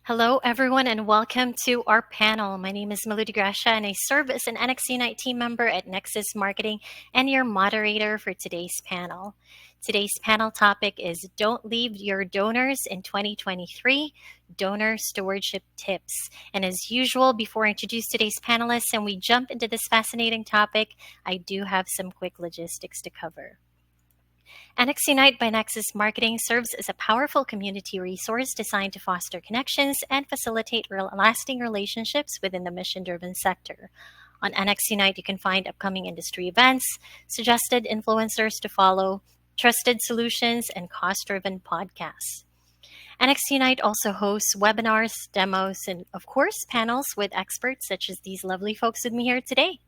Hello, everyone, and welcome to our panel. My name is Melody Gracia, and I serve as an NXUnite team member at Nexus Marketing and your moderator for today's panel. Today's panel topic is Don't Leave Your Donors in 2023, Donor Stewardship Tips. And as usual, before I introduce today's panelists and we jump into this fascinating topic, I do have some quick logistics to cover. NXUnite by Nexus Marketing serves as a powerful community resource designed to foster connections and facilitate lasting relationships within the mission-driven sector. On NXUnite, you can find upcoming industry events, suggested influencers to follow, trusted solutions, and cost-driven podcasts. NXUnite also hosts webinars, demos, and of course, panels with experts such as these lovely folks with me here today.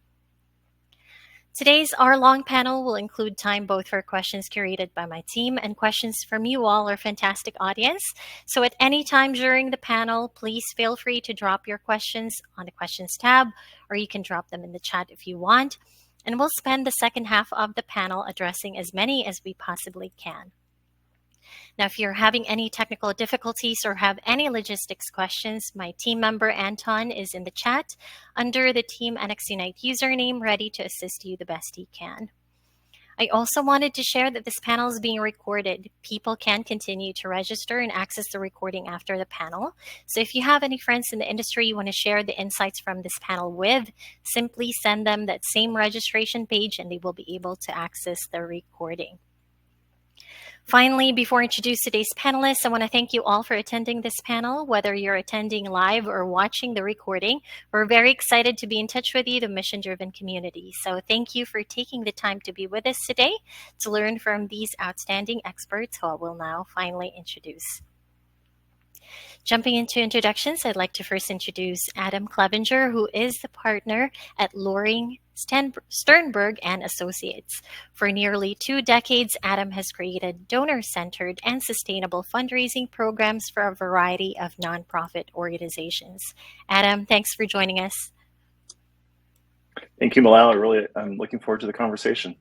Today's hour-long panel will include time both for questions curated by my team and questions from you all, our fantastic audience. So at any time during the panel, please feel free to drop your questions on the questions tab, or you can drop them in the chat if you want. And we'll spend the second half of the panel addressing as many as we possibly can. Now, if you're having any technical difficulties or have any logistics questions, my team member Anton is in the chat under the Team NXUnite username, ready to assist you the best he can. I also wanted to share that this panel is being recorded. People can continue to register and access the recording after the panel. So if you have any friends in the industry you want to share the insights from this panel with, simply send them that same registration page and they will be able to access the recording. Finally, before I introduce today's panelists, I want to thank you all for attending this panel. Whether you're attending live or watching the recording, we're very excited to be in touch with you, the mission-driven community. So thank you for taking the time to be with us today to learn from these outstanding experts who I will now finally introduce. Jumping into introductions, I'd like to first introduce Adam Clevenger, who is the partner at Loring Sternberg and Associates. For nearly 2 decades, Adam has created donor-centered and sustainable fundraising programs for a variety of nonprofit organizations. Adam, thanks for joining us. Thank you, Malala. I'm looking forward to the conversation.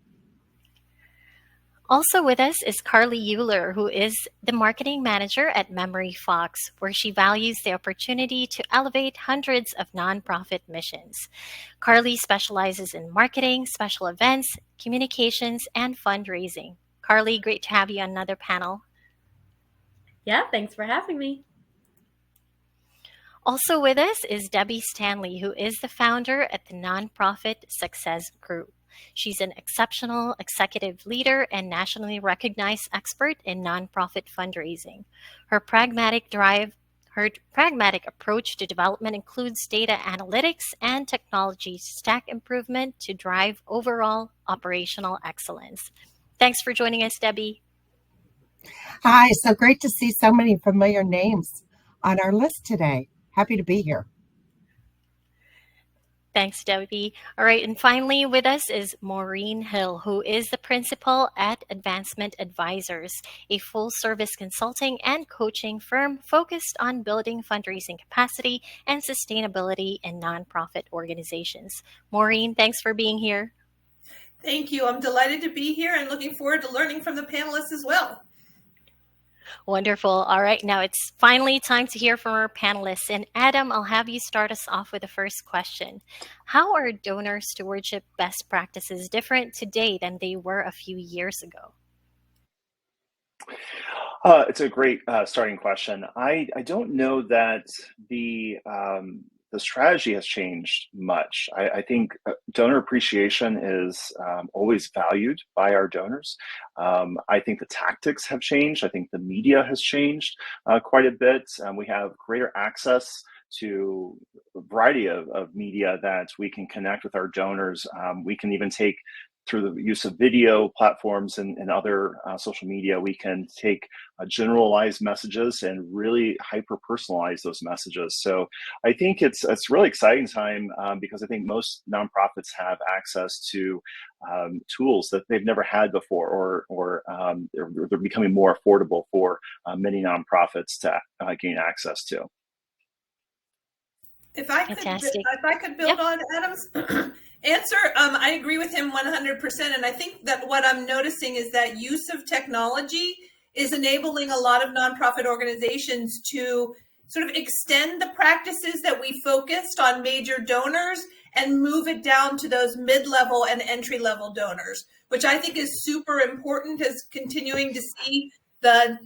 Also with us is Carly Euler, who is the marketing manager at MemoryFox, where she values the opportunity to elevate hundreds of nonprofit missions. Carly specializes in marketing, special events, communications, and fundraising. Carly, great to have you on another panel. Yeah, thanks for having me. Also with us is Debbie Stanley, who is the founder at the Nonprofit Success Group. She's an exceptional executive leader and nationally recognized expert in nonprofit fundraising. Her pragmatic approach to development includes data analytics and technology stack improvement to drive overall operational excellence. Thanks for joining us, Debbie. Hi, so great to see so many familiar names on our list today. Happy to be here. Thanks, Debbie. All right, and finally with us is Maureen Hill, who is the principal at Advancement Advisors, a full-service consulting and coaching firm focused on building fundraising capacity and sustainability in nonprofit organizations. Maureen, thanks for being here. Thank you. I'm delighted to be here and looking forward to learning from the panelists as well. Wonderful. All right, now it's finally time to hear from our panelists. And Adam, I'll have you start us off with the first question. How are donor stewardship best practices different today than they were a few years ago? It's a great starting question. I don't know that the the strategy has changed much. I think donor appreciation is always valued by our donors. I think the tactics have changed. I think the media has changed quite a bit. We have greater access to a variety of media that we can connect with our donors. We can even take, through the use of video platforms and other social media, we can take generalized messages and really hyper-personalize those messages. So I think it's a really exciting time because I think most nonprofits have access to tools that they've never had before, or they're becoming more affordable for many nonprofits to gain access to. If I could build on Adam's answer, I agree with him 100%. And I think that what I'm noticing is that use of technology is enabling a lot of nonprofit organizations to sort of extend the practices that we focused on major donors and move it down to those mid-level and entry-level donors, which I think is super important, as continuing to see the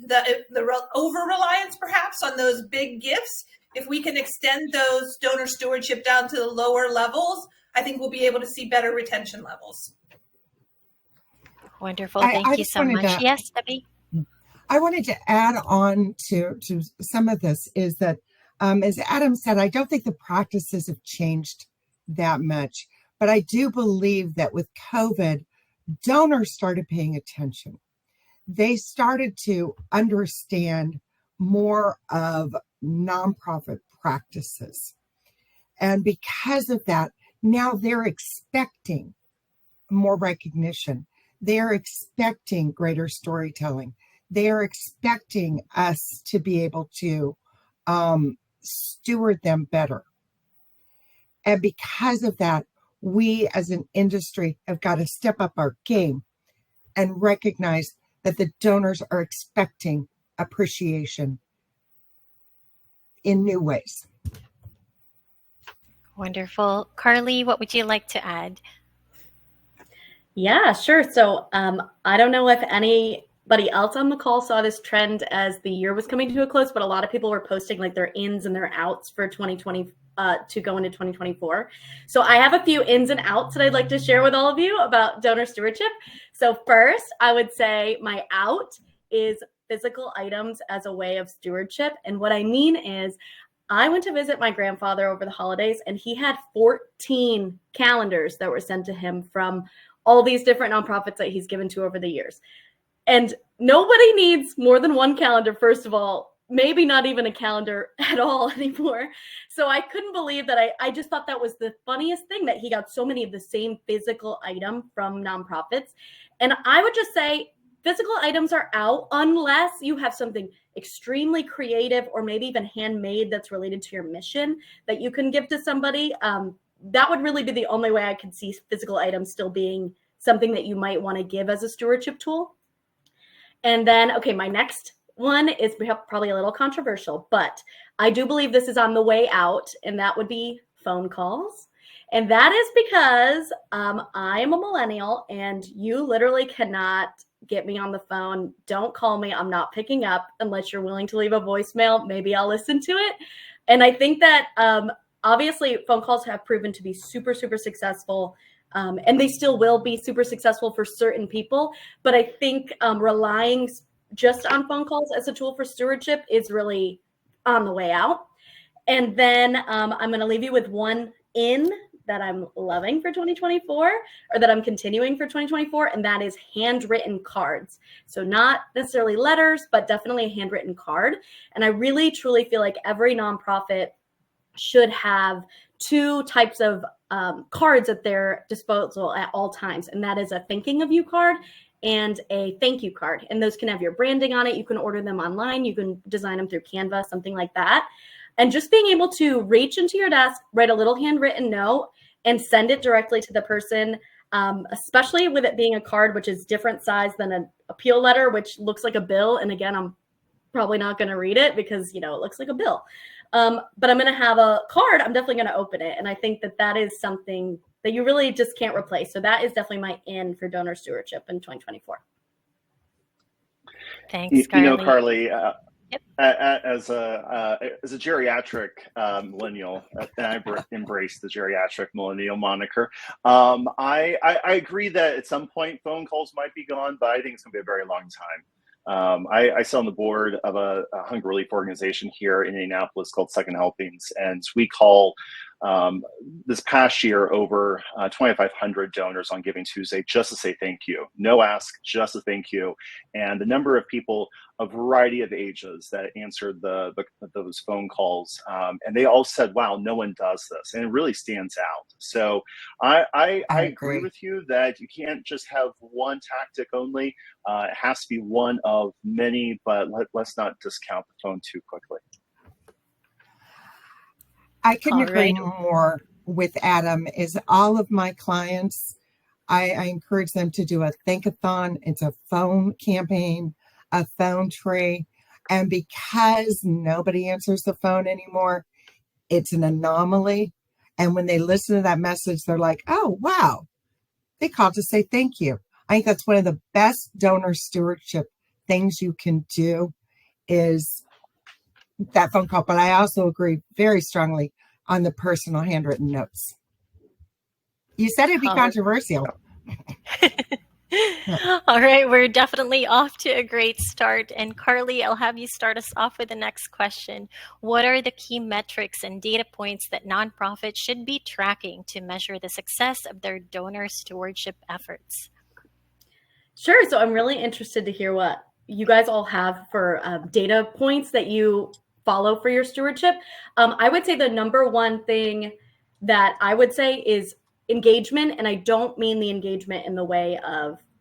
over-reliance perhaps on those big gifts. If we can extend those donor stewardship down to the lower levels, I think we'll be able to see better retention levels. Wonderful. Thank you so much. Yes, Debbie? I wanted to add on to some of this is that, as Adam said, I don't think the practices have changed that much, but I do believe that with COVID, donors started paying attention. They started to understand more of nonprofit practices. And because of that, now they're expecting more recognition. They're expecting greater storytelling. They're expecting us to be able to steward them better. And because of that, we as an industry have got to step up our game and recognize that the donors are expecting appreciation in new ways. Wonderful. Carly, what would you like to add? Yeah, sure. So I don't know if anybody else on the call saw this trend as the year was coming to a close, but a lot of people were posting like their ins and their outs for 2020 to go into 2024. So I have a few ins and outs that I'd like to share with all of you about donor stewardship. So first, I would say my out is physical items as a way of stewardship. And what I mean is I went to visit my grandfather over the holidays, and he had 14 calendars that were sent to him from all these different nonprofits that he's given to over the years. And nobody needs more than one calendar, first of all, maybe not even a calendar at all anymore. So I couldn't believe that. I just thought that was the funniest thing, that he got so many of the same physical item from nonprofits. And I would just say physical items are out unless you have something extremely creative or maybe even handmade that's related to your mission that you can give to somebody. That would really be the only way I could see physical items still being something that you might want to give as a stewardship tool. And then, okay, my next one is probably a little controversial, but I do believe this is on the way out, and that would be phone calls. And that is because I am a millennial, and you literally cannot get me on the phone. Don't call me. I'm not picking up unless you're willing to leave a voicemail. Maybe I'll listen to it. And I think that obviously phone calls have proven to be super, super successful. And they still will be super successful for certain people. But I think relying just on phone calls as a tool for stewardship is really on the way out. And then I'm going to leave you with one in that I'm loving for 2024, or that I'm continuing for 2024, and that is handwritten cards. So not necessarily letters, but definitely a handwritten card. And I really, truly feel like every nonprofit should have two types of cards at their disposal at all times. And that is a thinking of you card and a thank you card. And those can have your branding on it. You can order them online. You can design them through Canva, something like that. And just being able to reach into your desk, write a little handwritten note, and send it directly to the person, especially with it being a card, which is different size than an appeal letter, which looks like a bill. And again, I'm probably not going to read it because, it looks like a bill. But I'm going to have a card. I'm definitely going to open it. And I think that that is something that you really just can't replace. So that is definitely my in for donor stewardship in 2024. Thanks, Carly. Carly, Yep. As a geriatric millennial, and I embrace the geriatric millennial moniker. I agree that at some point phone calls might be gone, but I think it's going to be a very long time. I sit on the board of a hunger relief organization here in Indianapolis called Second Helpings, and we call this past year over 2,500 donors on Giving Tuesday just to say thank you. No ask, just a thank you. And the number of people, a variety of ages, that answered those phone calls, and they all said, "Wow, no one does this," and it really stands out. So I agree with you that you can't just have one tactic only. It has to be one of many, but let's not discount the phone too quickly. I couldn't agree more with Adam. Is all of my clients, I encourage them to do a think-a-thon. It's a phone campaign, a phone tree. And because nobody answers the phone anymore, it's an anomaly. And when they listen to that message, they're like, oh, wow, they called to say thank you. I think that's one of the best donor stewardship things you can do is that phone call. But I also agree very strongly on the personal handwritten notes. You said it'd be controversial. All right, we're definitely off to a great start. And Carly, I'll have you start us off with the next question. What are the key metrics and data points that nonprofits should be tracking to measure the success of their donor stewardship efforts? Sure. So I'm really interested to hear what you guys all have for data points that you follow for your stewardship. I would say the number one thing that I would say is engagement. And I don't mean the engagement in the way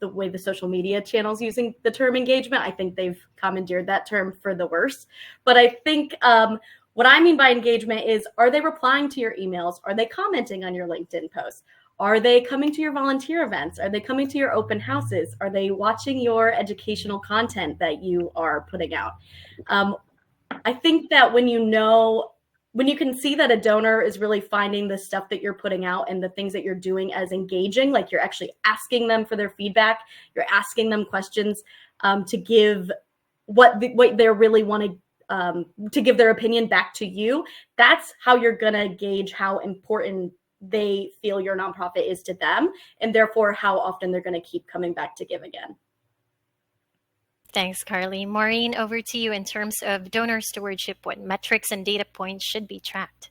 the social media channels using the term engagement. I think they've commandeered that term for the worse. But I think what I mean by engagement is, are they replying to your emails? Are they commenting on your LinkedIn posts? Are they coming to your volunteer events? Are they coming to your open houses? Are they watching your educational content that you are putting out? I think that when you can see that a donor is really finding the stuff that you're putting out and the things that you're doing as engaging, like you're actually asking them for their feedback, you're asking them questions to give what they really want to give their opinion back to you. That's how you're going to gauge how important they feel your nonprofit is to them, and therefore how often they're going to keep coming back to give again. Thanks, Carly. Maureen, over to you in terms of donor stewardship. What metrics and data points should be tracked?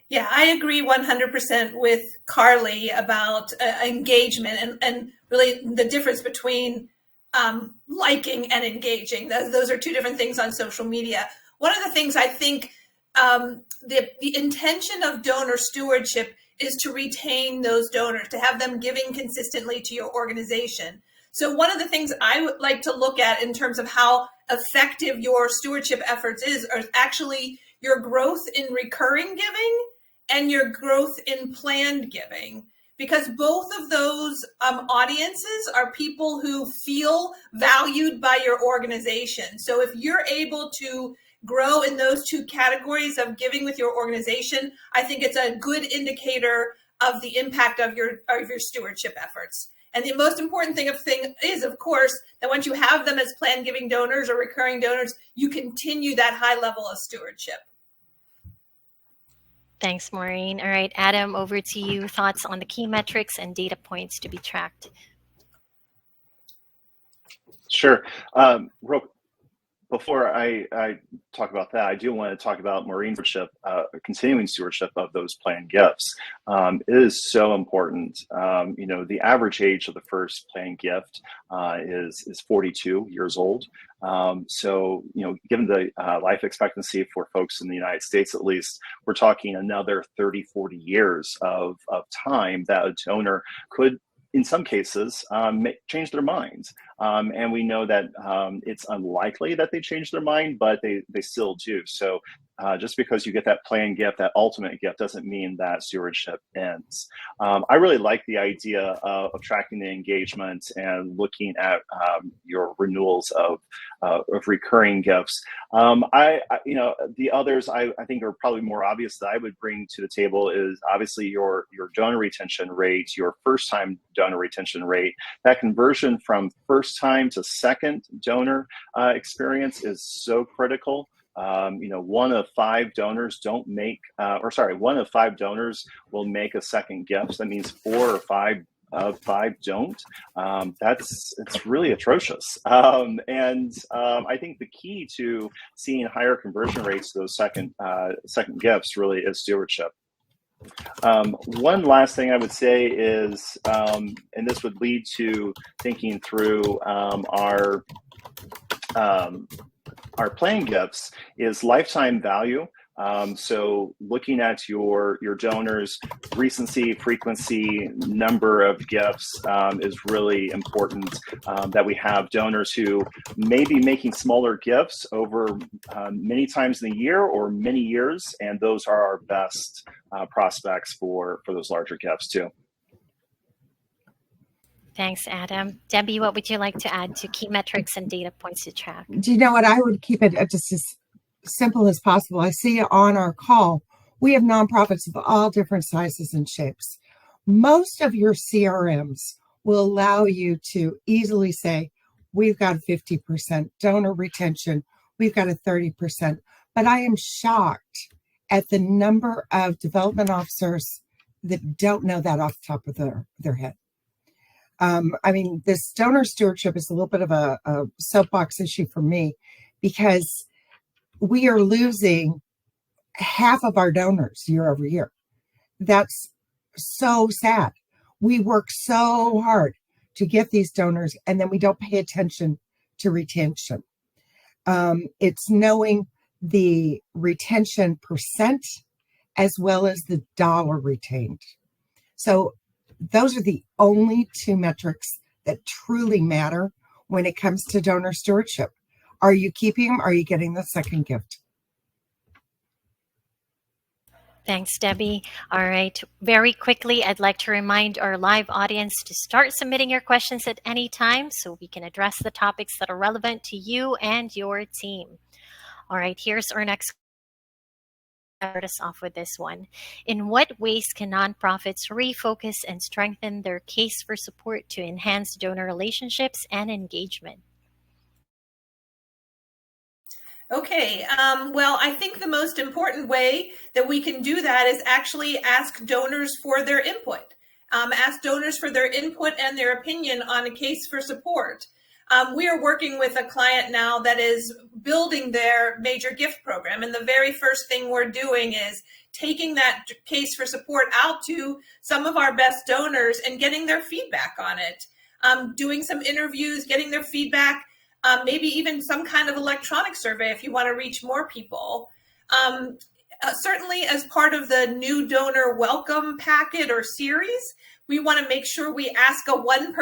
Yeah, I agree 100% with Carly about engagement and really the difference between liking and engaging. Those are two different things on social media. One of the things I think the intention of donor stewardship is to retain those donors, to have them giving consistently to your organization. So one of the things I would like to look at in terms of how effective your stewardship efforts is actually your growth in recurring giving and your growth in planned giving, because both of those audiences are people who feel valued by your organization. So if you're able to grow in those two categories of giving with your organization, I think it's a good indicator of the impact of your stewardship efforts. And the most important thing is, of course, that once you have them as planned giving donors or recurring donors, you continue that high level of stewardship. Thanks, Maureen. All right, Adam, over to you. Thoughts on the key metrics and data points to be tracked? Sure. Before I talk about that, I do want to talk about Maureen's stewardship, continuing stewardship of those planned gifts. It is so important. The average age of the first planned gift is 42 years old. So, given the life expectancy for folks in the United States, at least, we're talking another 30, 40 years of time that a donor could, in some cases, change their minds. And we know that it's unlikely that they change their mind, but they still do. So Just because you get that planned gift, that ultimate gift, doesn't mean that stewardship ends. I really like the idea of tracking the engagement and looking at your renewals of recurring gifts. The others I think are probably more obvious that I would bring to the table is obviously your donor retention rate, your first time donor retention rate. That conversion from first time to second donor experience is so critical. 1 of 5 donors one of 5 donors will make a second gift. That means 4 or 5 of 5 don't. It's really atrocious. I think the key to seeing higher conversion rates to those second gifts really is stewardship. One last thing I would say is, and this would lead to thinking through our plan gifts, is lifetime value. So looking at your donors' recency, frequency, number of gifts is really important. That we have donors who may be making smaller gifts over many times in the year or many years, and those are our best prospects for those larger gifts too. Thanks, Adam. Debbie, what would you like to add to key metrics and data points to track? Do you know what? I would keep it just as simple as possible. I see on our call, we have nonprofits of all different sizes and shapes. Most of your CRMs will allow you to easily say, we've got 50% donor retention, we've got a 30%. But I am shocked at the number of development officers that don't know that off the top of their head. This donor stewardship is a little bit of a soapbox issue for me, because we are losing half of our donors year over year. That's so sad. We work so hard to get these donors, and then we don't pay attention to retention. It's knowing the retention percent as well as the dollar retained. So those are the only 2 metrics that truly matter when it comes to donor stewardship. Are you keeping them? Are you getting the second gift? Thanks, Debbie. All right. Very quickly, I'd like to remind our live audience to start submitting your questions at any time so we can address the topics that are relevant to you and your team. All right, here's our next. Start us off with this one. In what ways can nonprofits refocus and strengthen their case for support to enhance donor relationships and engagement? Okay, well, I think the most important way that we can do that is actually ask donors for their input. Ask donors for their input and their opinion on a case for support. We are working with a client now that is building their major gift program. And the very first thing we're doing is taking that case for support out to some of our best donors and getting their feedback on it. Doing some interviews, getting their feedback, maybe even some kind of electronic survey if you want to reach more people. Certainly as part of the new donor welcome packet or series, we want to make sure we ask a one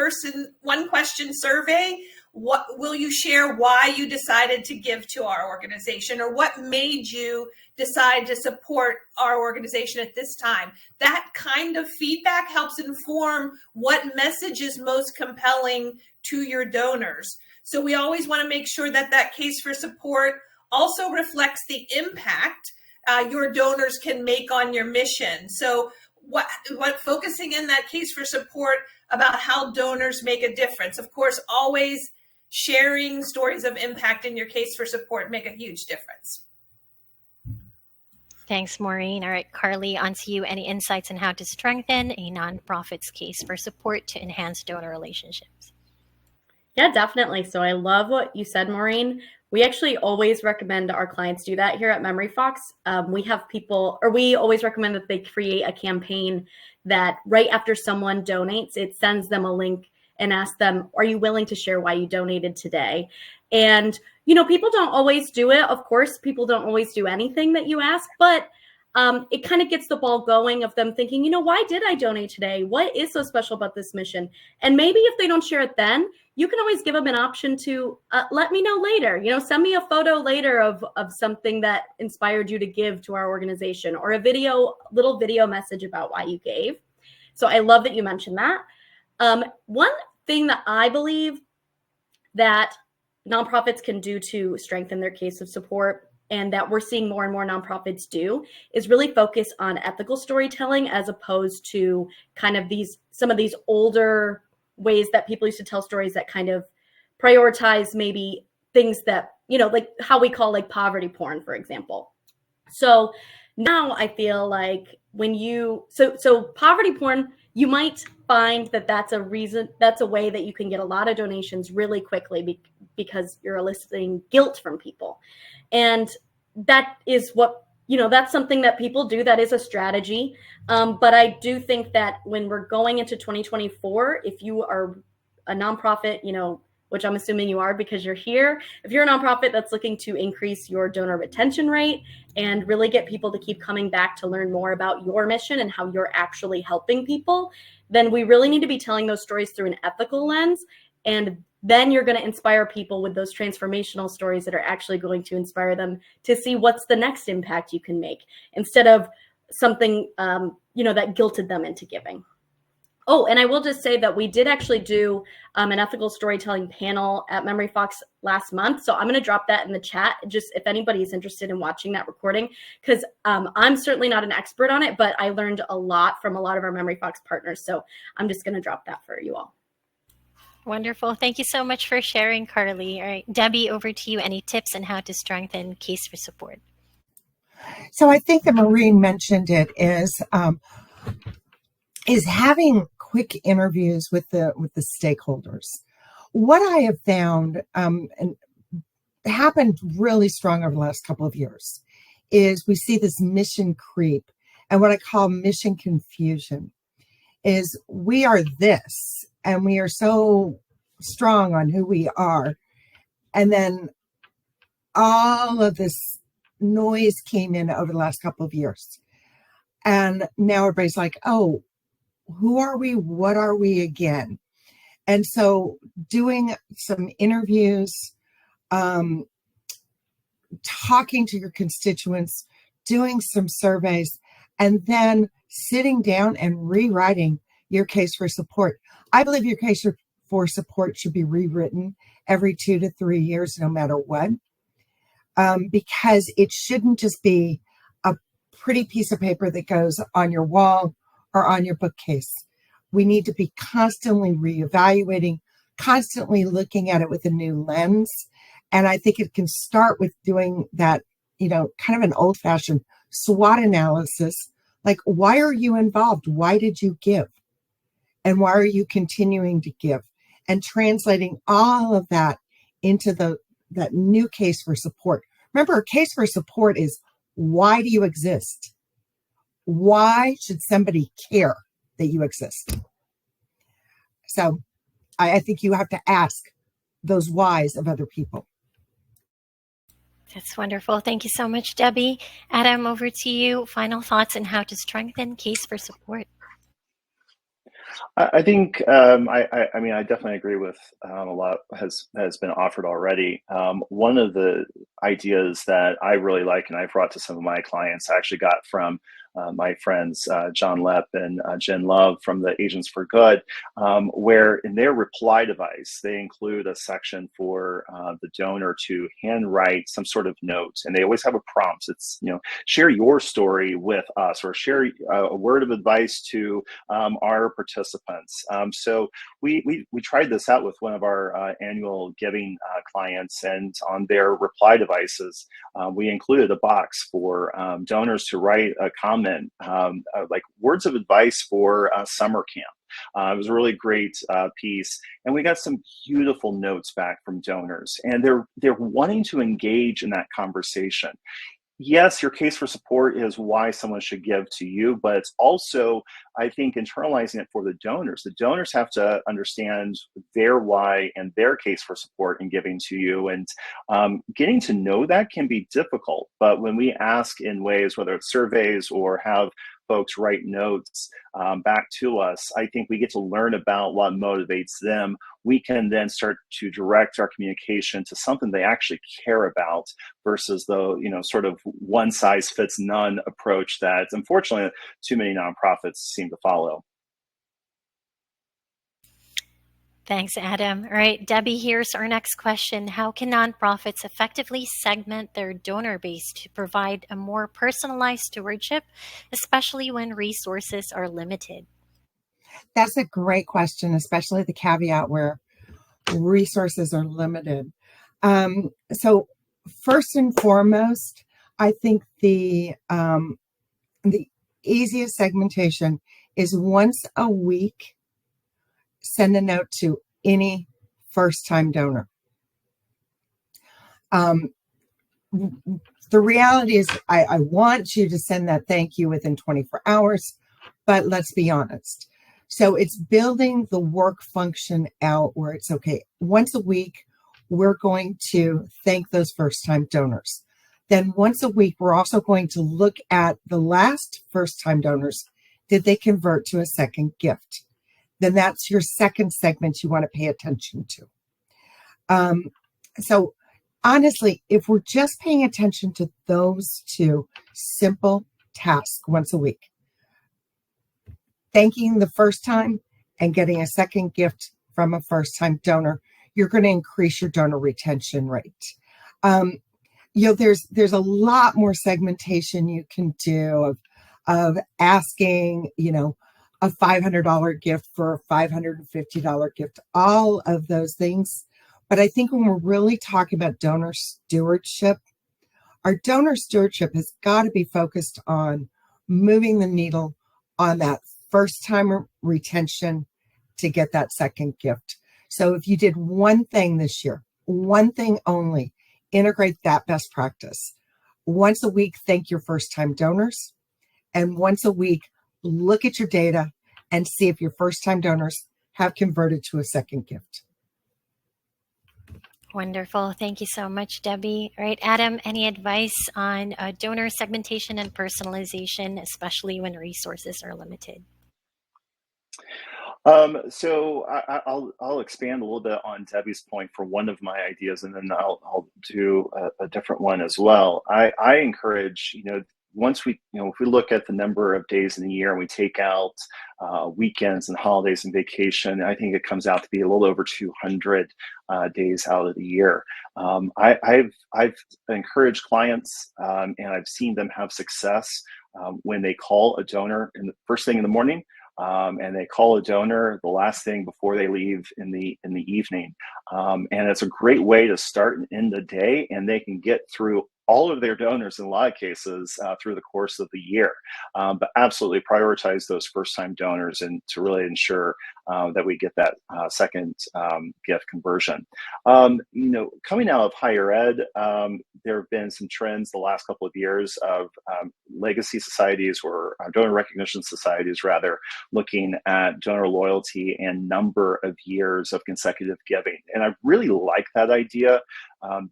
question survey. What will you share why you decided to give to our organization, or what made you decide to support our organization at this time? That kind of feedback helps inform what message is most compelling to your donors. So we always want to make sure that that case for support also reflects the impact your donors can make on your mission. So what focusing in that case for support about how donors make a difference. Of course, always sharing stories of impact in your case for support make a huge difference. Thanks, Maureen. All right, Carly, on to you. Any insights on how to strengthen a nonprofit's case for support to enhance donor relationships? Yeah, definitely. So I love what you said, Maureen. We actually always recommend our clients do that here at MemoryFox. We always recommend that they create a campaign that right after someone donates, it sends them a link and asks them, are you willing to share why you donated today? And, people don't always do it. Of course, people don't always do anything that you ask, but it kind of gets the ball going of them thinking, why did I donate today? What is so special about this mission? And maybe if they don't share it then, you can always give them an option to let me know later. Send me a photo later of something that inspired you to give to our organization, or a little video message about why you gave. So I love that you mentioned that. One thing that I believe that nonprofits can do to strengthen their case of support, and that we're seeing more and more nonprofits do, is really focus on ethical storytelling, as opposed to kind of some of these older ways that people used to tell stories that kind of prioritize maybe things that, like how we call like poverty porn, for example. So now I feel like so poverty porn, you might find that that's a way that you can get a lot of donations really quickly because you're eliciting guilt from people. And that is what, that's something that people do. That is a strategy. But I do think that when we're going into 2024, if you are a nonprofit, which I'm assuming you are because you're here, if you're a nonprofit that's looking to increase your donor retention rate and really get people to keep coming back to learn more about your mission and how you're actually helping people, then we really need to be telling those stories through an ethical lens. And then you're going to inspire people with those transformational stories that are actually going to inspire them to see what's the next impact you can make, instead of something, that guilted them into giving. Oh, and I will just say that we did actually do an ethical storytelling panel at MemoryFox last month. So I'm going to drop that in the chat, just if anybody's interested in watching that recording, because I'm certainly not an expert on it, but I learned a lot from a lot of our MemoryFox partners. So I'm just going to drop that for you all. Wonderful. Thank you so much for sharing, Carly. All right, Debbie, over to you. Any tips on how to strengthen case for support? So I think that Maureen mentioned it is having quick interviews with the stakeholders. What I have found and happened really strong over the last couple of years is we see this mission creep, and what I call mission confusion is we are this, and we are so strong on who we are, and then all of this noise came in over the last couple of years, and now everybody's like, oh, who are we? What are we again? And so doing some interviews, talking to your constituents, doing some surveys, and then sitting down and rewriting your case for support. I believe your case for support should be rewritten every 2 to 3 years, no matter what, because it shouldn't just be a pretty piece of paper that goes on your wall or on your bookcase. We need to be constantly reevaluating, constantly looking at it with a new lens. And I think it can start with doing that, kind of an old-fashioned SWOT analysis. Like, why are you involved? Why did you give? And why are you continuing to give? And translating all of that into that new case for support. Remember, a case for support is, why do you exist? Why should somebody care that you exist? So I think you have to ask those whys of other people. That's wonderful. Thank you so much, Debbie. Adam, over to you. Final thoughts on how to strengthen case for support. I think I definitely agree with a lot has been offered already. One of the ideas that I really like and I brought to some of my clients, I actually got from my friends John Lepp and Jen Love from the Agents for Good, where in their reply device they include a section for the donor to handwrite some sort of note, and they always have a prompt. It's share your story with us, or share a word of advice to our participants. So we tried this out with one of our annual giving clients, and on their reply devices we included a box for donors to write a comment, like words of advice for summer camp. It was a really great piece, and we got some beautiful notes back from donors, and they're wanting to engage in that conversation. yes, your case for support is why someone should give to you, but it's also, I think, internalizing it for the donors. The donors have to understand their why and their case for support in giving to you. And getting to know that can be difficult. But when we ask in ways, whether it's surveys or have folks write notes back to us, I think we get to learn about what motivates them. We can then start to direct our communication to something they actually care about versus the sort of one size fits none approach that unfortunately too many nonprofits seem to follow. Thanks, Adam. All right, Debbie, here's our next question. How can nonprofits effectively segment their donor base to provide a more personalized stewardship, especially when resources are limited? That's a great question, especially the caveat where resources are limited. So first and foremost, I think the easiest segmentation is once a week, send a note to any first-time donor. The reality is I want you to send that thank you within 24 hours, but let's be honest. So it's building the work function out where it's okay. Once a week, we're going to thank those first-time donors. Then once a week, we're also going to look at the last first-time donors. Did they convert to a second gift? Then that's your second segment you want to pay attention to. So honestly, if we're just paying attention to those two simple tasks once a week, thanking the first time and getting a second gift from a first-time donor, you're going to increase your donor retention rate. There's a lot more segmentation you can do of asking, a $500 gift for a $550 gift, all of those things. But I think when we're really talking about donor stewardship, our donor stewardship has got to be focused on moving the needle on that first-time retention to get that second gift. So if you did one thing this year, one thing only, integrate that best practice. Once a week, thank your first-time donors. And once a week, look at your data and see if your first-time donors have converted to a second gift. Wonderful. Thank you so much, Debbie. All right, Adam, any advice on donor segmentation and personalization, especially when resources are limited? So I'll expand a little bit on Debbie's point for one of my ideas, and then I'll do a different one as well. I encourage, once we, if we look at the number of days in the year and we take out weekends and holidays and vacation, I think it comes out to be a little over 200 days out of the year. I've encouraged clients and I've seen them have success when they call a donor in the first thing in the morning. And they call a donor the last thing before they leave in the evening, and it's a great way to start and end the day, and they can get through all of their donors in a lot of cases through the course of the year. But absolutely prioritize those first-time donors and to really ensure that we get that second gift conversion. Coming out of higher ed, there have been some trends the last couple of years of legacy societies or donor recognition societies, rather, looking at donor loyalty and number of years of consecutive giving. And I really like that idea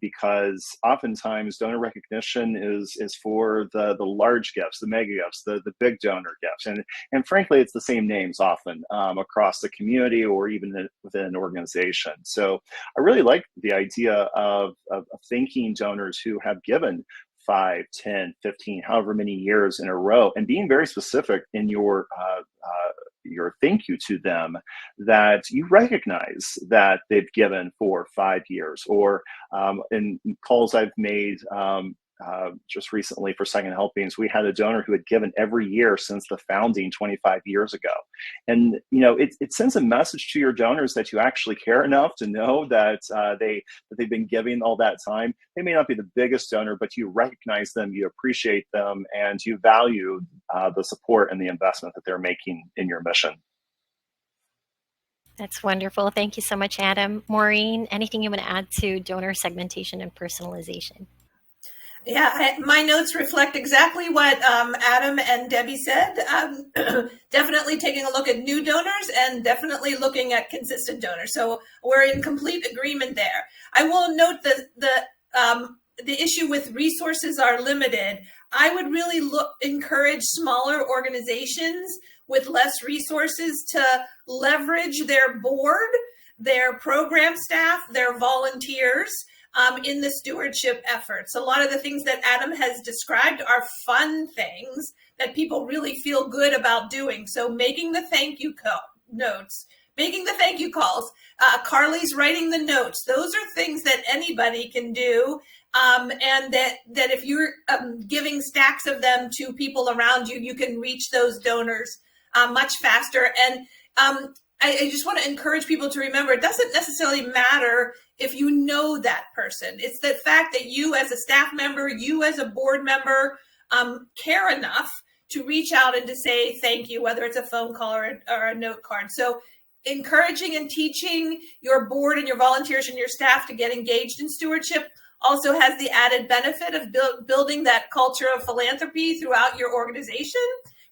because oftentimes donor recognition is for the large gifts, the mega gifts, the big donor gifts. And frankly, it's the same names often across the community or even within an organization. So I really like the idea of thanking donors who have given 5, 10, 15, however many years in a row, and being very specific in your thank you to them, that you recognize that they've given for 5 years, or in calls I've made just recently for Second Helpings, we had a donor who had given every year since the founding 25 years ago. And, it sends a message to your donors that you actually care enough to know that they've been giving all that time. They may not be the biggest donor, but you recognize them, you appreciate them, and you value the support and the investment that they're making in your mission. That's wonderful. Thank you so much, Adam. Maureen, anything you want to add to donor segmentation and personalization? Yeah, my notes reflect exactly what Adam and Debbie said. Definitely taking a look at new donors and definitely looking at consistent donors. So we're in complete agreement there. I will note that the issue with resources are limited. I would really encourage smaller organizations with less resources to leverage their board, their program staff, their volunteers, in the stewardship efforts. A lot of the things that Adam has described are fun things that people really feel good about doing. So making the thank you notes, making the thank you calls, Carly's writing the notes. Those are things that anybody can do. And that if you're giving stacks of them to people around you, you can reach those donors much faster. And I just want to encourage people to remember, it doesn't necessarily matter if you know that person. It's the fact that you as a staff member, you as a board member, care enough to reach out and to say thank you, whether it's a phone call or a note card. So encouraging and teaching your board and your volunteers and your staff to get engaged in stewardship also has the added benefit of building that culture of philanthropy throughout your organization,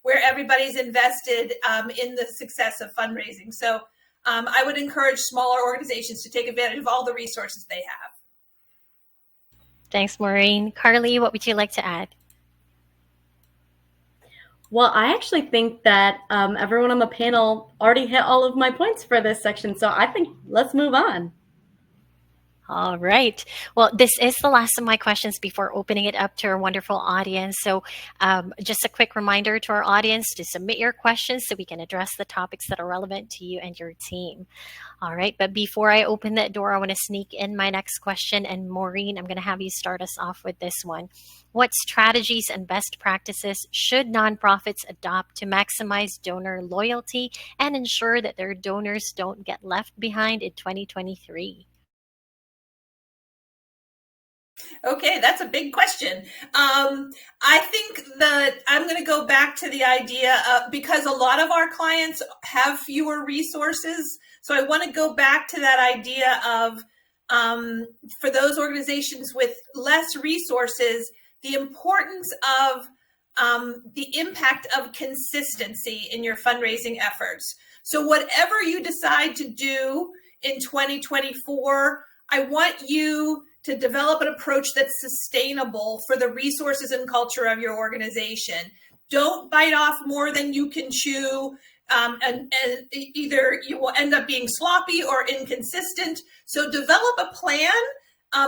where everybody's invested in the success of fundraising. So I would encourage smaller organizations to take advantage of all the resources they have. Thanks, Maureen. Carly, what would you like to add? Well, I actually think that everyone on the panel already hit all of my points for this section. So I think let's move on. All right. Well, this is the last of my questions before opening it up to our wonderful audience. So just a quick reminder to our audience to submit your questions so we can address the topics that are relevant to you and your team. All right. But before I open that door, I want to sneak in my next question. And Maureen, I'm going to have you start us off with this one. What strategies and best practices should nonprofits adopt to maximize donor loyalty and ensure that their donors don't get left behind in 2023? Okay, that's a big question. I think that I'm going to go back to the idea of, because a lot of our clients have fewer resources. So I want to go back to that idea of, for those organizations with less resources, the importance of the impact of consistency in your fundraising efforts. So whatever you decide to do in 2024, I want you to develop an approach that's sustainable for the resources and culture of your organization. Don't bite off more than you can chew, and either you will end up being sloppy or inconsistent. So develop a plan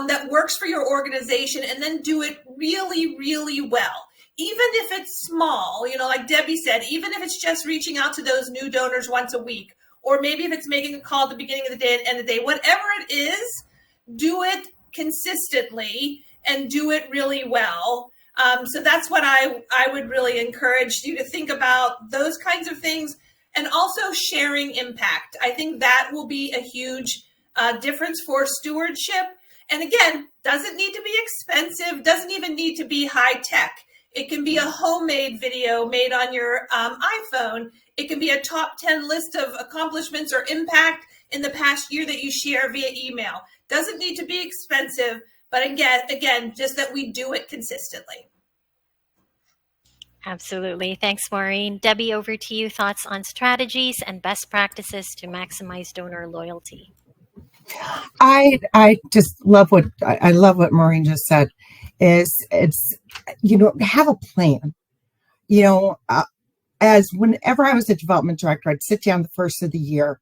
that works for your organization and then do it really, really well. Even if it's small, like Debbie said, even if it's just reaching out to those new donors once a week, or maybe if it's making a call at the beginning of the day and end of the day, whatever it is, do it consistently and do it really well. So that's what I would really encourage you to think about, those kinds of things, and also sharing impact. I think that will be a huge difference for stewardship. And again, doesn't need to be expensive, doesn't even need to be high tech. It can be a homemade video made on your iPhone. It can be a top 10 list of accomplishments or impact in the past year that you share via email. Doesn't need to be expensive, but again, just that we do it consistently. Absolutely. Thanks, Maureen. Debbie, over to you. Thoughts on strategies and best practices to maximize donor loyalty? I just love what Maureen just said. It's have a plan. As whenever I was a development director, I'd sit down the first of the year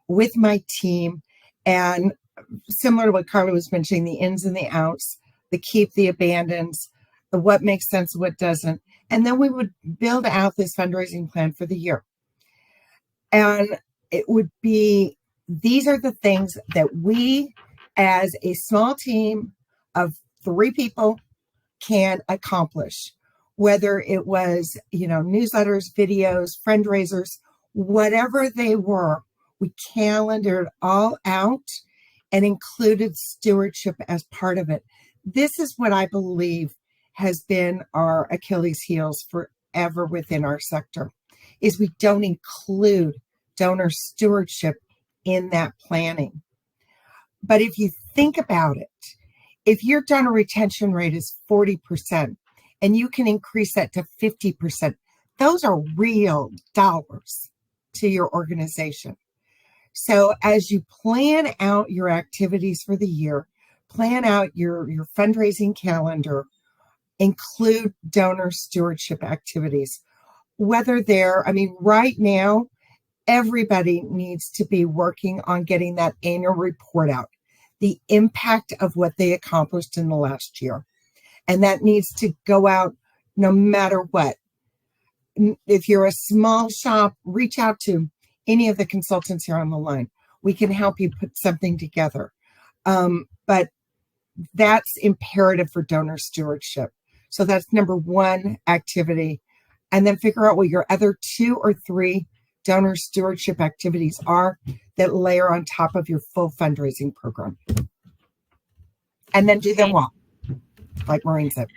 with my team, and similar to what Carla was mentioning, the ins and the outs, the keep, the abandons, the what makes sense, what doesn't. And then we would build out this fundraising plan for the year. And it would be, these are the things that we, as a small team of 3 people, can accomplish. Whether it was, newsletters, videos, fundraisers, whatever they were, we calendared all out and included stewardship as part of it. This is what I believe has been our Achilles heels forever within our sector, is we don't include donor stewardship in that planning. But if you think about it, if your donor retention rate is 40% and you can increase that to 50%, those are real dollars to your organization. So as you plan out your activities for the year, plan out your fundraising calendar, include donor stewardship activities, whether right now, everybody needs to be working on getting that annual report out, the impact of what they accomplished in the last year. And that needs to go out no matter what. If you're a small shop, reach out to any of the consultants here on the line. We can help you put something together. But that's imperative for donor stewardship. So that's number one activity. And then figure out what your other 2 or 3 donor stewardship activities are that layer on top of your full fundraising program. And then do them well, like Maureen said.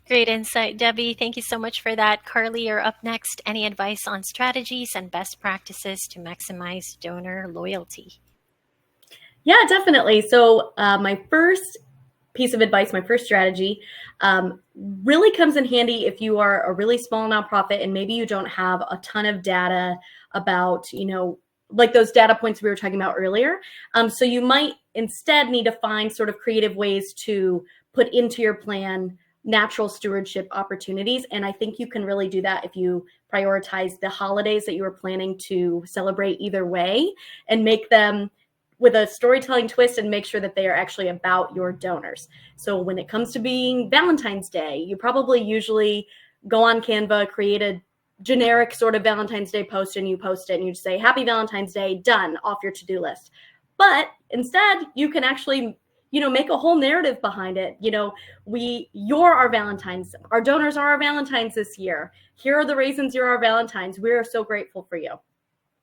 Great insight, Debbie. Thank you so much for that. Carly, you're up next. Any advice on strategies and best practices to maximize donor loyalty? Yeah, definitely. So my first piece of advice, my first strategy, really comes in handy if you are a really small nonprofit and maybe you don't have a ton of data about, like those data points we were talking about earlier. So you might instead need to find sort of creative ways to put into your plan natural stewardship opportunities. And I think you can really do that if you prioritize the holidays that you are planning to celebrate either way and make them with a storytelling twist and make sure that they are actually about your donors. So when it comes to being Valentine's Day, you probably usually go on Canva, create a generic sort of Valentine's Day post, and you post it and you say, Happy Valentine's Day, done, off your to-do list. But instead, you can actually, make a whole narrative behind it. You're our Valentines. Our donors are our Valentines this year. Here are the reasons you're our Valentines. We are so grateful for you.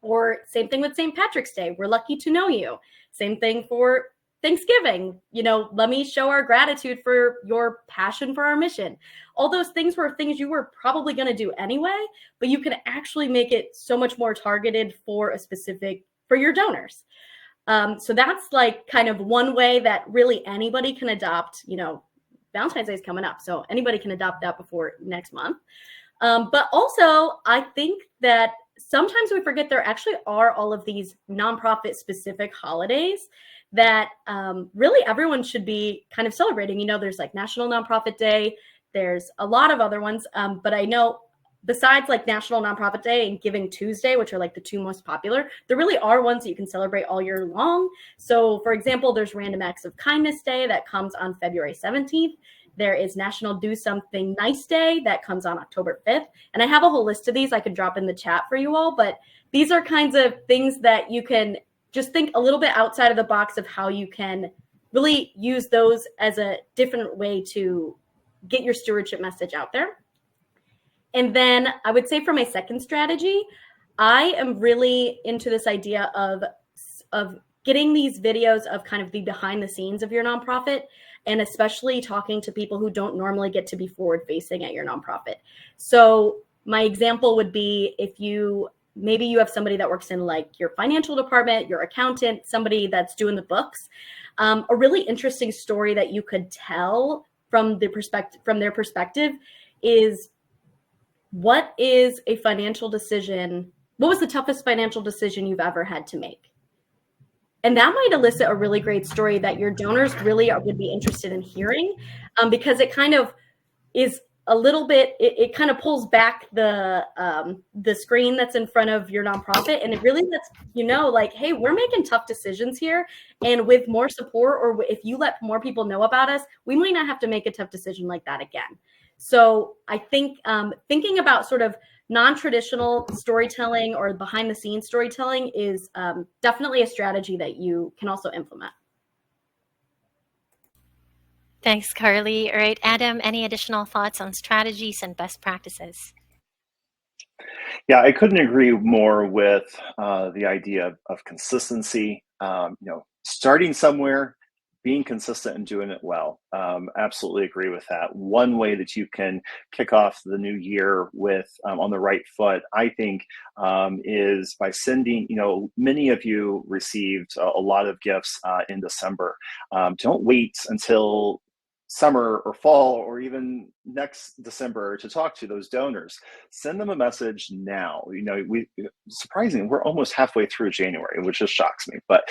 Or same thing with St. Patrick's Day. We're lucky to know you. Same thing for Thanksgiving. Let me show our gratitude for your passion for our mission. All those things were things you were probably going to do anyway, but you can actually make it so much more targeted for your donors. So that's like kind of one way that really anybody can adopt. Valentine's Day is coming up, so anybody can adopt that before next month. But also, I think that sometimes we forget there actually are all of these nonprofit specific holidays that really everyone should be kind of celebrating. There's like National Nonprofit Day. There's a lot of other ones. But I know besides like National Nonprofit Day and Giving Tuesday, which are like the 2 most popular, there really are ones that you can celebrate all year long. So for example, there's Random Acts of Kindness Day that comes on February 17th. There is National Do Something Nice Day that comes on October 5th. And I have a whole list of these I could drop in the chat for you all, but these are kinds of things that you can just think a little bit outside of the box of how you can really use those as a different way to get your stewardship message out there. And then I would say for my second strategy, I am really into this idea of getting these videos of kind of the behind the scenes of your nonprofit, and especially talking to people who don't normally get to be forward facing at your nonprofit. So my example would be if maybe you have somebody that works in like your financial department, your accountant, somebody that's doing the books, a really interesting story that you could tell from their perspective is, what is a financial decision? What was the toughest financial decision you've ever had to make? And that might elicit a really great story that your donors really would be interested in hearing, because it kind of is a little bit, it kind of pulls back the screen that's in front of your nonprofit. And it really lets like, hey, we're making tough decisions here. And with more support, or if you let more people know about us, we might not have to make a tough decision like that again. So I think thinking about sort of non-traditional storytelling or behind the scenes storytelling is definitely a strategy that you can also implement. Thanks, Carly. All right, Adam, any additional thoughts on strategies and best practices? Yeah, I couldn't agree more with the idea of consistency. Starting somewhere, being consistent and doing it well. Absolutely agree with that. One way that you can kick off the new year with on the right foot, I think, is by sending, many of you received a lot of gifts in December. Don't wait until summer or fall or even next December to talk to those donors. Send them a message now. Surprisingly, we're almost halfway through January, which just shocks me. But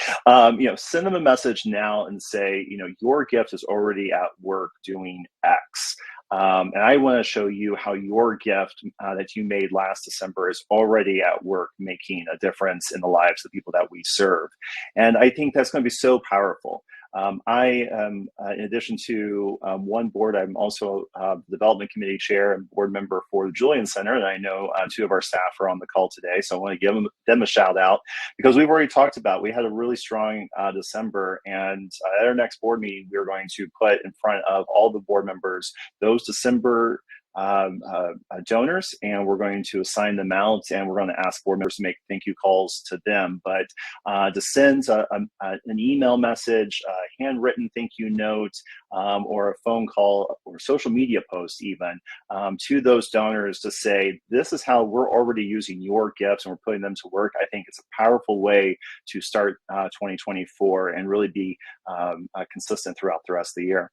send them a message now and say, your gift is already at work doing X. And I want to show you how your gift that you made last December is already at work making a difference in the lives of people that we serve. And I think that's going to be so powerful. I am, in addition to one board, I'm also the development committee chair and board member for the Julian Center. And I know two of our staff are on the call today. So I want to give them a shout out because we've already talked about, we had a really strong December. And at our next board meeting, we're going to put in front of all the board members those December donors, and we're going to assign them out, and we're going to ask board members to make thank you calls to them. But to send an email message, a handwritten thank you note, or a phone call or social media post even to those donors to say, this is how we're already using your gifts and we're putting them to work. I think it's a powerful way to start 2024 and really be consistent throughout the rest of the year.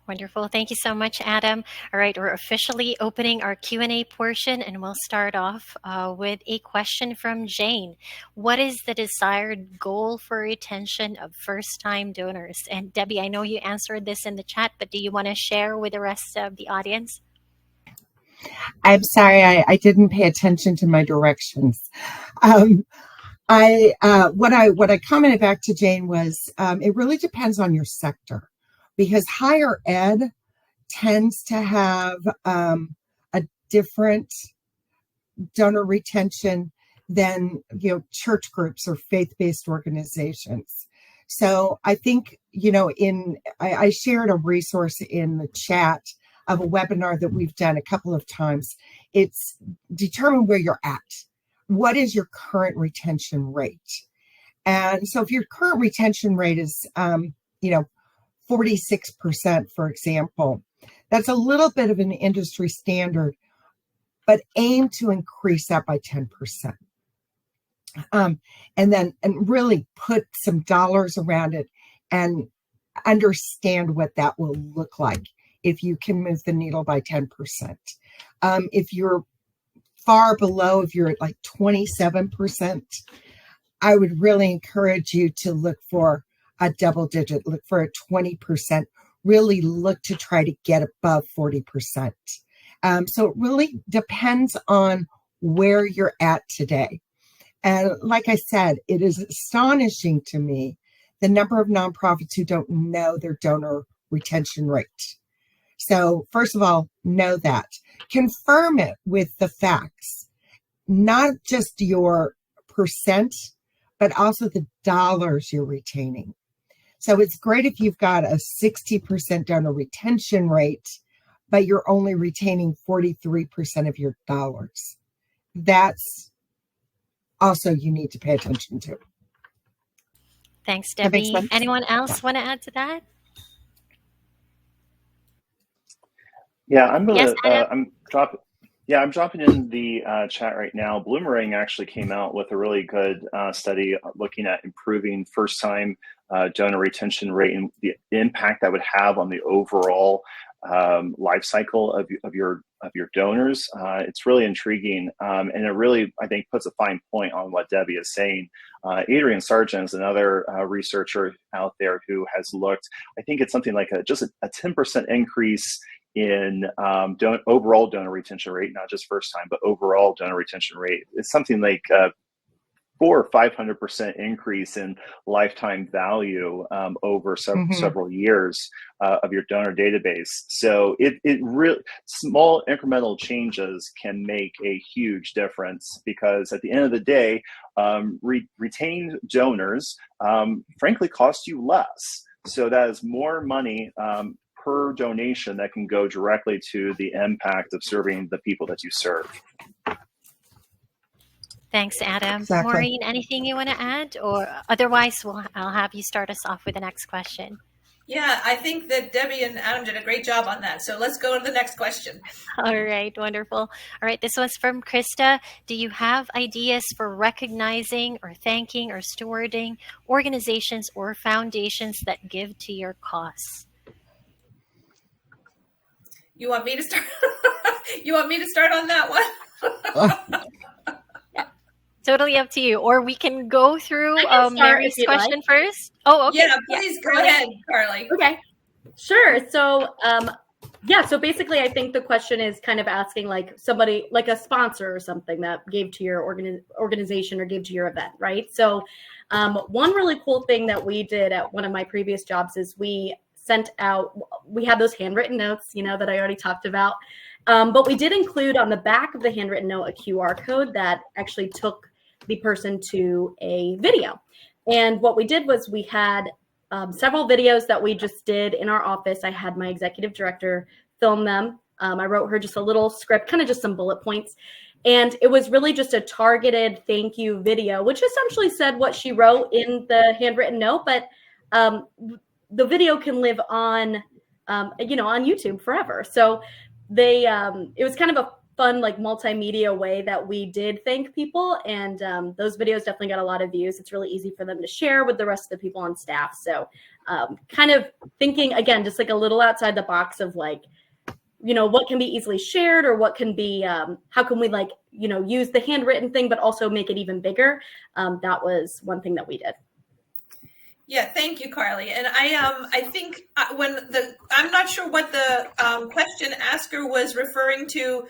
Wonderful. Thank you so much, Adam. All right, we're officially opening our Q&A portion, and we'll start off with a question from Jane. What is the desired goal for retention of first-time donors? And Debbie, I know you answered this in the chat, but do you want to share with the rest of the audience? I'm sorry, I didn't pay attention to my directions. What I commented back to Jane was it really depends on your sector. Because higher ed tends to have a different donor retention than church groups or faith-based organizations. So I think I shared a resource in the chat of a webinar that we've done a couple of times. It's determine where you're at. What is your current retention rate? And so if your current retention rate is 46%, for example. That's a little bit of an industry standard, but aim to increase that by 10%. And really put some dollars around it and understand what that will look like if you can move the needle by 10%. If you're far below, if you're at like 27%, I would really encourage you to look for a double digit, look for a 20%, really look to try to get above 40%. So it really depends on where you're at today. And like I said, it is astonishing to me the number of nonprofits who don't know their donor retention rate. So first of all, know that. Confirm it with the facts, not just your percent, but also the dollars you're retaining. So it's great if you've got a 60% donor retention rate, but you're only retaining 43% of your dollars. That's also you need to pay attention to. Thanks, Debbie. Anyone else want to add to that? Yeah, I'm dropping in the chat right now. Bloomerang actually came out with a really good study looking at improving first-time donor retention rate and the impact that would have on the overall life cycle of your donors. It's really intriguing, and it really, I think, puts a fine point on what Debbie is saying. Adrian Sargent is another researcher out there who has looked. I think it's something like just a 10% increase in overall donor retention rate, not just first time, but overall donor retention rate. It's something like 400 or 500% increase in lifetime value over several years of your donor database. So it really, small incremental changes can make a huge difference, because at the end of the day, retained donors frankly cost you less. So that is more money per donation that can go directly to the impact of serving the people that you serve. Thanks, Adam. Exactly. Maureen, anything you want to add? Or otherwise, I'll have you start us off with the next question. Yeah, I think that Debbie and Adam did a great job on that. So let's go to the next question. All right, wonderful. All right, this one's from Krista. Do you have ideas for recognizing or thanking or stewarding organizations or foundations that give to your cause? You want me to start? You want me to start on that one? Totally up to you. Or we can go through Mary's question like. first. Oh, okay. Yeah, please go ahead, Carly. Okay, sure. So, yeah, so basically I think the question is kind of asking like somebody, like a sponsor or something that gave to your organization or gave to your event, right? So one really cool thing that we did at one of my previous jobs is we sent out, we had those handwritten notes, you know, that I already talked about. But we did include on the back of the handwritten note a QR code that actually took the person to a video. And what we did was we had several videos that we just did in our office. I had my executive director film them. I wrote her just a little script, kind of just some bullet points. And it was really just a targeted thank you video, which essentially said what she wrote in the handwritten note. But the video can live on, you know, on YouTube forever. So they, it was kind of a fun, like multimedia way that we did thank people. And those videos definitely got a lot of views. It's really easy for them to share with the rest of the people on staff. So kind of thinking, again, just like a little outside the box of like, you know, what can be easily shared or what can be, how can we like, you know, use the handwritten thing, but also make it even bigger. That was one thing that we did. Yeah, thank you, Carly. And I think I'm not sure what the question asker was referring to,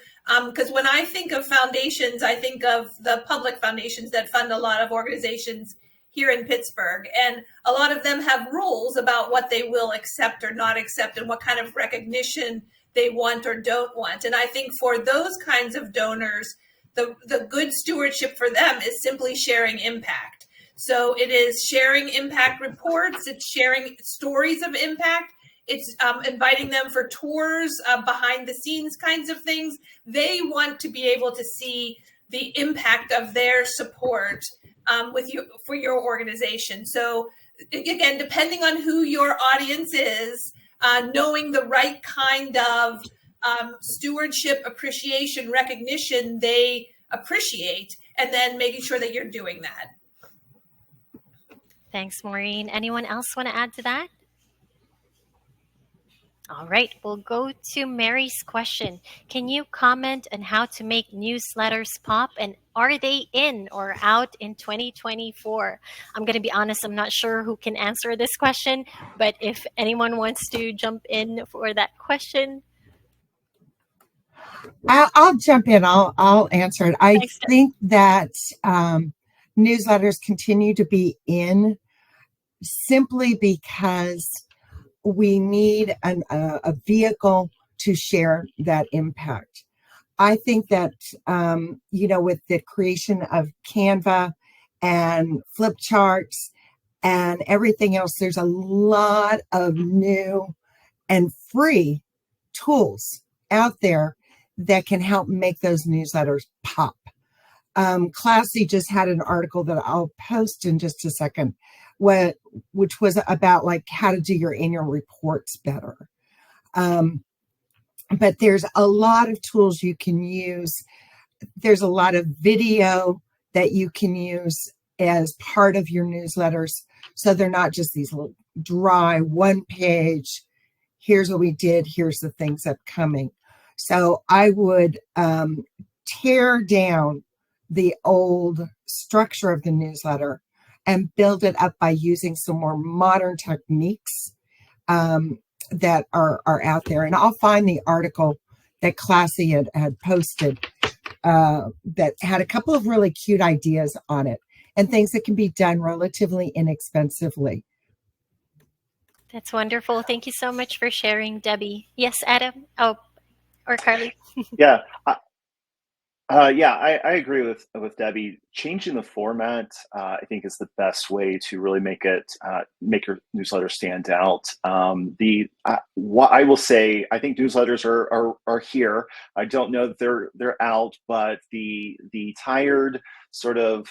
because when I think of foundations, I think of the public foundations that fund a lot of organizations here in Pittsburgh. And a lot of them have rules about what they will accept or not accept and what kind of recognition they want or don't want. And I think for those kinds of donors, the good stewardship for them is simply sharing impact. So it is sharing impact reports, it's sharing stories of impact, it's inviting them for tours, behind the scenes kinds of things. They want to be able to see the impact of their support with you for your organization. So again, depending on who your audience is, knowing the right kind of stewardship, appreciation, recognition they appreciate, and then making sure that you're doing that. Thanks, Maureen. Anyone else want to add to that? All right, we'll go to Mary's question. Can you comment on how to make newsletters pop, and are they in or out in 2024? I'm going to be honest, I'm not sure who can answer this question, but if anyone wants to jump in for that question. I'll jump in. I'll answer it. I Thanks, think that newsletters continue to be in simply because we need a vehicle to share that impact. I think that, you know, with the creation of Canva and flip charts and everything else, there's a lot of new and free tools out there that can help make those newsletters pop. Classy just had an article that I'll post in just a second, which was about like how to do your annual reports better. But there's a lot of tools you can use. There's a lot of video that you can use as part of your newsletters. So they're not just these little dry one page, here's what we did, here's the things that are coming. So I would tear down the old structure of the newsletter and build it up by using some more modern techniques that are out there. And I'll find the article that Classy had posted that had a couple of really cute ideas on it and things that can be done relatively inexpensively. That's wonderful. Thank you so much for sharing, Debbie. Yes, Adam? Oh, or Carly? Yeah. Yeah, I agree with Debbie. Changing the format, I think, is the best way to really make your newsletter stand out. What I will say, I think newsletters are here. I don't know that they're out, but the tired sort of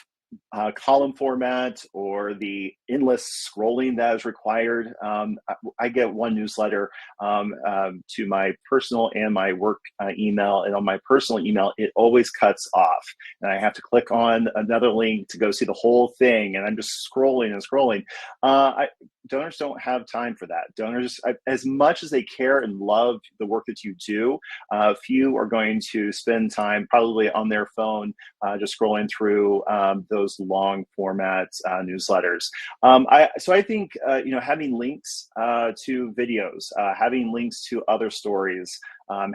column format or the endless scrolling that is required. I get one newsletter to my personal and my work email, and on my personal email, it always cuts off, and I have to click on another link to go see the whole thing, and I'm just scrolling and scrolling. Donors don't have time for that. Donors, as much as they care and love the work that you do, few are going to spend time probably on their phone just scrolling through those long format newsletters. So I think having links to videos, having links to other stories,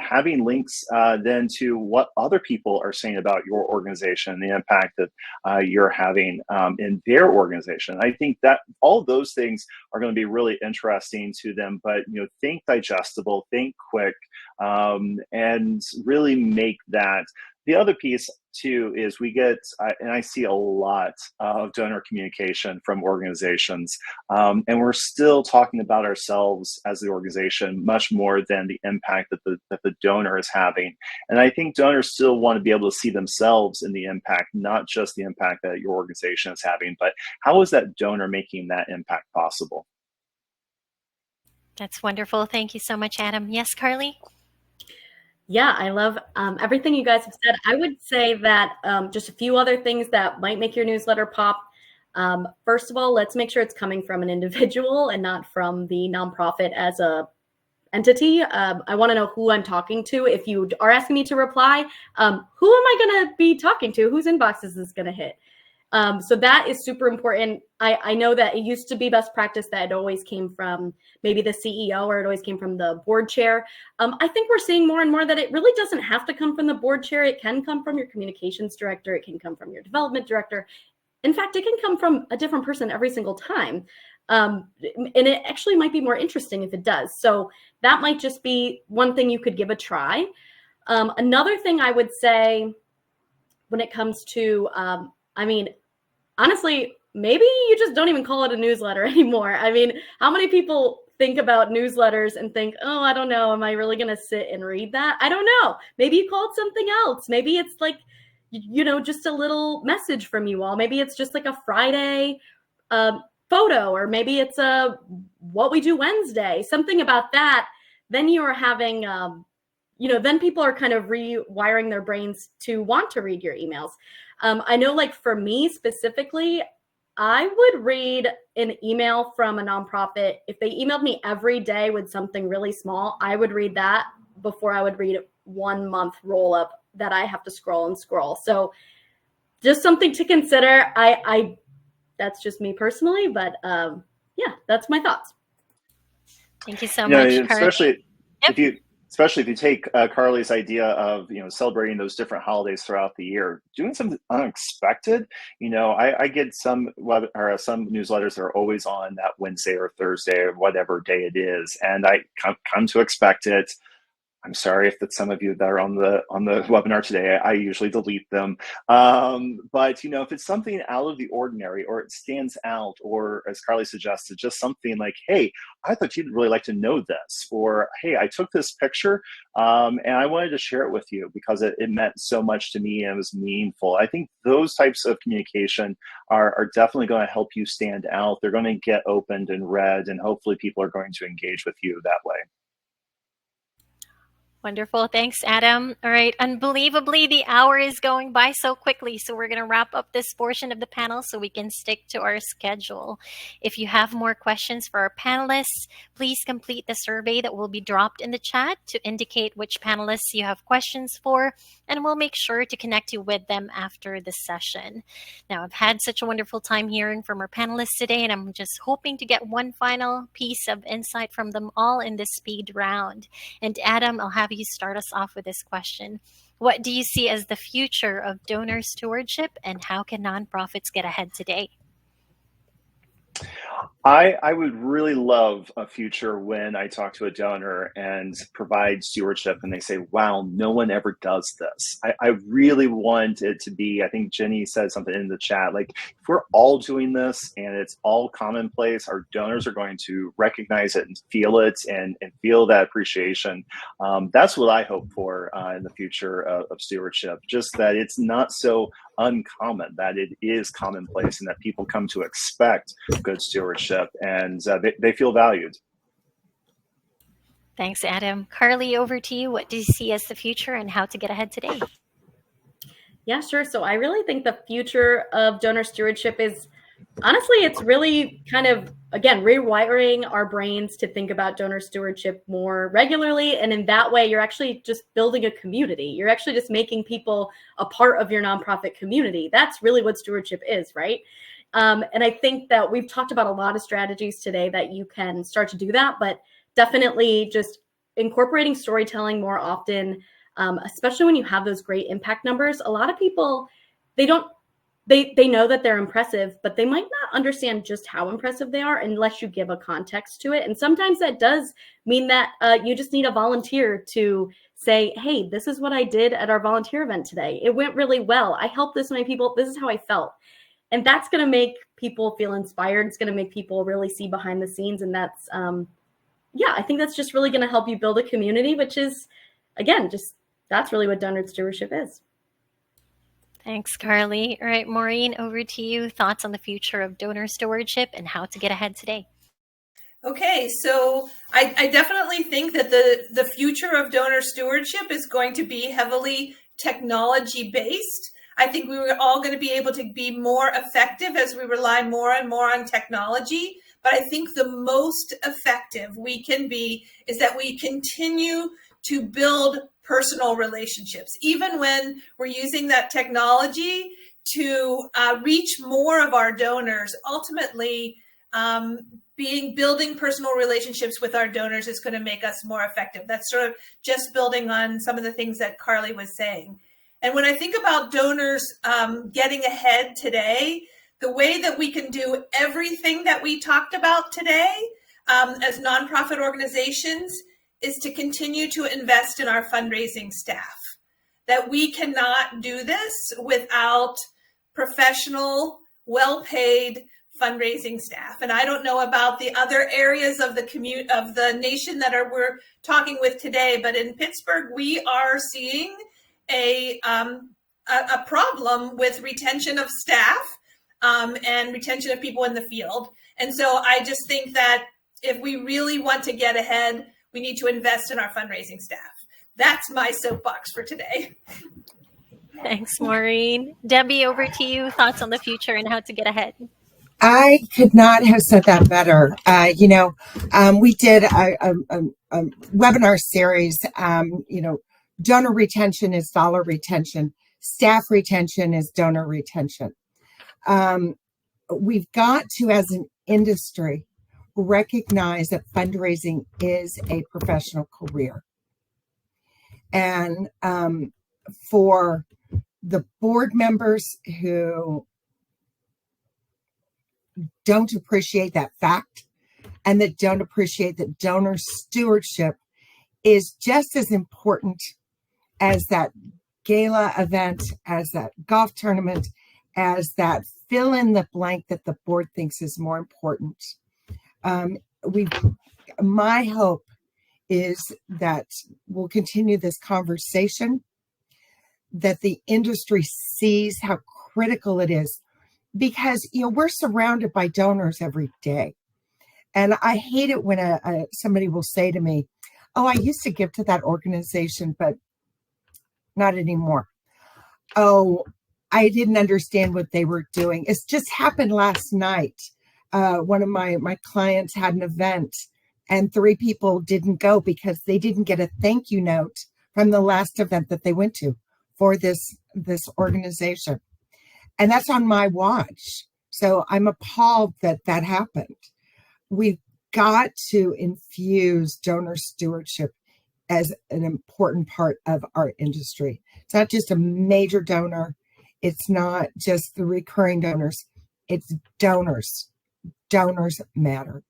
having links then to what other people are saying about your organization, the impact that you're having in their organization. I think that all of those things are going to be really interesting to them, but think digestible, think quick, and really make that. The other piece too is we get, and I see a lot of donor communication from organizations, and we're still talking about ourselves as the organization much more than the impact that the donor is having. And I think donors still want to be able to see themselves in the impact, not just the impact that your organization is having, but how is that donor making that impact possible? That's wonderful. Thank you so much, Adam. Yes, Carly? Yeah, I love everything you guys have said. I would say that just a few other things that might make your newsletter pop. First of all, let's make sure it's coming from an individual and not from the nonprofit as a entity. I want to know who I'm talking to. If you are asking me to reply, who am I going to be talking to? Whose inbox is this going to hit? So that is super important. I know that it used to be best practice that it always came from maybe the CEO or it always came from the board chair. I think we're seeing more and more that it really doesn't have to come from the board chair. It can come from your communications director. It can come from your development director. In fact, it can come from a different person every single time. And it actually might be more interesting if it does. So that might just be one thing you could give a try. Another thing I would say when it comes to, honestly, maybe you just don't even call it a newsletter anymore. I mean, how many people think about newsletters and think, oh, I don't know, am I really going to sit and read that? I don't know. Maybe you call it something else. Maybe it's like, just a little message from you all. Maybe it's just like a Friday photo, or maybe it's a what we do Wednesday, something about that. Then you're having, then people are kind of rewiring their brains to want to read your emails. I know, like for me specifically, I would read an email from a nonprofit. If they emailed me every day with something really small, I would read that before I would read 1 month roll up that I have to scroll and scroll. So just something to consider. I that's just me personally, but yeah, that's my thoughts. Thank you so much, especially Carly. Especially if you take Carly's idea of celebrating those different holidays throughout the year, doing something unexpected. I get some newsletters that are always on that Wednesday or Thursday or whatever day it is, and I come to expect it. I'm sorry if that's some of you that are on the webinar today. I usually delete them. But if it's something out of the ordinary, or it stands out, or as Carly suggested, just something like, hey, I thought you'd really like to know this, or hey, I took this picture and I wanted to share it with you because it meant so much to me and it was meaningful. I think those types of communication are definitely going to help you stand out. They're going to get opened and read, and hopefully people are going to engage with you that way. Wonderful. Thanks, Adam. All right. Unbelievably, the hour is going by so quickly. So we're going to wrap up this portion of the panel so we can stick to our schedule. If you have more questions for our panelists, please complete the survey that will be dropped in the chat to indicate which panelists you have questions for, and we'll make sure to connect you with them after the session. Now, I've had such a wonderful time hearing from our panelists today, and I'm just hoping to get one final piece of insight from them all in this speed round. And Adam, I'll have you start us off with this question. What do you see as the future of donor stewardship, and how can nonprofits get ahead today? I would really love a future when I talk to a donor and provide stewardship and they say, wow, no one ever does this. I really want it to be, I think Jenny said something in the chat, like if we're all doing this and it's all commonplace, our donors are going to recognize it and feel that appreciation. That's what I hope for in the future of stewardship, just that it's not so uncommon, that it is commonplace and that people come to expect good stewardship and they feel valued. Thanks, Adam. Carly, over to you. What do you see as the future and how to get ahead today? Yeah, sure. So I really think the future of donor stewardship is, honestly, it's really kind of, again, rewiring our brains to think about donor stewardship more regularly. And in that way, you're actually just building a community. You're actually just making people a part of your nonprofit community. That's really what stewardship is, right? And I think that we've talked about a lot of strategies today that you can start to do that, but definitely just incorporating storytelling more often, especially when you have those great impact numbers. A lot of people, they know that they're impressive, but they might not understand just how impressive they are unless you give a context to it. And sometimes that does mean that you just need a volunteer to say, hey, this is what I did at our volunteer event today. It went really well. I helped this many people. This is how I felt. And that's going to make people feel inspired. It's going to make people really see behind the scenes. And that's, I think that's just really going to help you build a community, which is, again, that's really what donor stewardship is. Thanks, Carly. All right, Maureen, over to you. Thoughts on the future of donor stewardship and how to get ahead today? Okay, so I definitely think that the future of donor stewardship is going to be heavily technology-based. I think we were all going to be able to be more effective as we rely more and more on technology. But I think the most effective we can be is that we continue to build personal relationships, even when we're using that technology to reach more of our donors. Ultimately, building personal relationships with our donors is going to make us more effective. That's sort of just building on some of the things that Carly was saying. And when I think about donors getting ahead today, the way that we can do everything that we talked about today as nonprofit organizations is to continue to invest in our fundraising staff. That we cannot do this without professional, well-paid fundraising staff. And I don't know about the other areas of the nation that we're talking with today, but in Pittsburgh, we are seeing a problem with retention of staff and retention of people in the field. And so I just think that if we really want to get ahead, we need to invest in our fundraising staff. That's my soapbox for today. Thanks, Maureen. Debbie, over to you. Thoughts on the future and how to get ahead? I could not have said that better. We did a webinar series, donor retention is dollar retention. Staff retention is donor retention. We've got to, as an industry, recognize that fundraising is a professional career. And for the board members who don't appreciate that fact and that don't appreciate that donor stewardship is just as important as that gala event, as that golf tournament, as that fill in the blank that the board thinks is more important. My hope is that we'll continue this conversation, that the industry sees how critical it is, because we're surrounded by donors every day. And I hate it when somebody will say to me, oh, I used to give to that organization, but not anymore. Oh, I didn't understand what they were doing. It's just happened last night. One of my clients had an event and 3 people didn't go because they didn't get a thank you note from the last event that they went to for this organization. And that's on my watch. So I'm appalled that happened. We've got to infuse donor stewardship as an important part of our industry. It's not just a major donor. It's not just the recurring donors. It's donors. donors matter.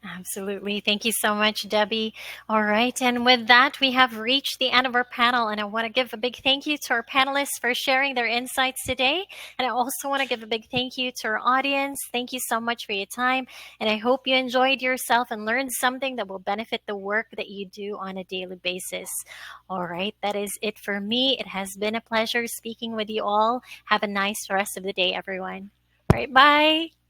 Absolutely. Thank you so much, Debbie. All right. And with that, we have reached the end of our panel. And I want to give a big thank you to our panelists for sharing their insights today. And I also want to give a big thank you to our audience. Thank you so much for your time. And I hope you enjoyed yourself and learned something that will benefit the work that you do on a daily basis. All right. That is it for me. It has been a pleasure speaking with you all. Have a nice rest of the day, everyone. All right. Bye.